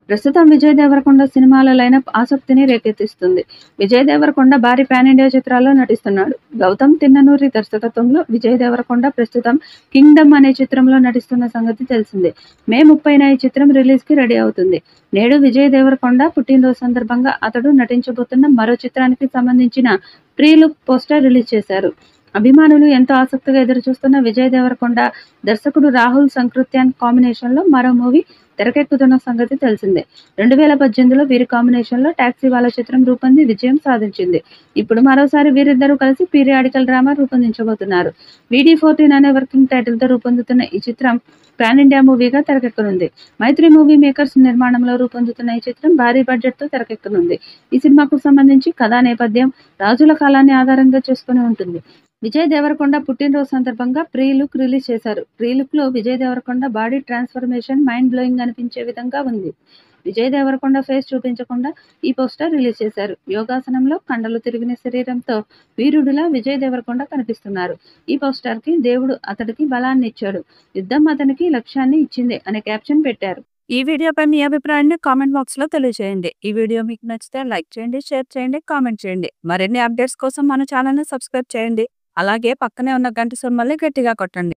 ప్రస్తుతం విజయ్ దేవరకొండ సినిమాల లైనప్ ఆసక్తిని రేకెత్తిస్తుంది. విజయ్ దేవరకొండ భారీ పాన్ ఇండియా చిత్రాల్లో నటిస్తున్నాడు. గౌతమ్ తిన్ననూరి దర్శకత్వంలో విజయ్ దేవరకొండ ప్రస్తుతం కింగ్డమ్ అనే చిత్రంలో నటిస్తున్న సంగతి తెలిసిందే. మే 30న ఈ చిత్రం రిలీజ్ కి రెడీ అవుతుంది. నేడు విజయ్ దేవరకొండ పుట్టినరోజు సందర్భంగా అతడు నటించబోతున్న మరో చిత్రానికి సంబంధించిన ప్రీ లుక్ పోస్టర్ రిలీజ్ చేశారు. అభిమానులు ఎంతో ఆసక్తిగా ఎదురుచూస్తున్న విజయ్ దేవరకొండ దర్శకుడు రాహుల్ సంకృత్యాన్ కాంబినేషన్లో మరో మూవీ తెరకెక్కుతున్న సంగతి తెలిసిందే. 2018లో వీరి కాంబినేషన్లో టాక్సీవాలా చిత్రం రూపొంది విజయం సాధించింది. ఇప్పుడు మరోసారి వీరిద్దరూ కలిసి పీరియాడికల్ డ్రామా రూపొందించబోతున్నారు. VD14 అనే వర్కింగ్ టైటిల్తో రూపొందుతున్న ఈ చిత్రం పాన్ ఇండియా మూవీగా తెరకెక్కనుంది. మైత్రి మూవీ మేకర్స్ నిర్మాణంలో రూపొందుతున్న ఈ చిత్రం భారీ బడ్జెట్తో తెరకెక్కనుంది. ఈ సినిమాకు సంబంధించి కథా నేపథ్యం రాజుల కాలాన్ని ఆధారంగా చేసుకుని ఉంటుంది. విజయ్ దేవరకొండ పుట్టినరోజు సందర్భంగా ప్రీ లుక్ రిలీజ్ చేశారు. ప్రీ లుక్ లో Vijay Deverakonda body transformation mind blowing అనిపించే విధంగా ఉంది. విజయ్ దేవరకొండ ఫేస్ చూపించకుండా ఈ పోస్టర్ రిలీజ్ చేశారు. యోగాసనంలో కండలు తిరిగిన శరీరంతో వీరుడిలా విజయ్ దేవరకొండ కనిపిస్తున్నారు. ఈ పోస్టర్ కి దేవుడు అతడికి బలాన్ని ఇచ్చాడు, యుద్ధం అతనికి లక్ష్యాన్ని ఇచ్చింది అనే క్యాప్షన్ పెట్టారు. ఈ వీడియోపై మీ అభిప్రాయాన్ని కామెంట్ బాక్స్ లో తెలియజేయండి. ఈ వీడియో మీకు నచ్చితే లైక్ చేయండి, షేర్ చేయండి, కామెంట్ చేయండి. మరిన్ని అప్డేట్స్ కోసం మన ఛానల్ ని సబ్స్క్రైబ్ చేయండి. అలాగే పక్కనే ఉన్న గంట సింబల్ని గట్టిగా కొట్టండి.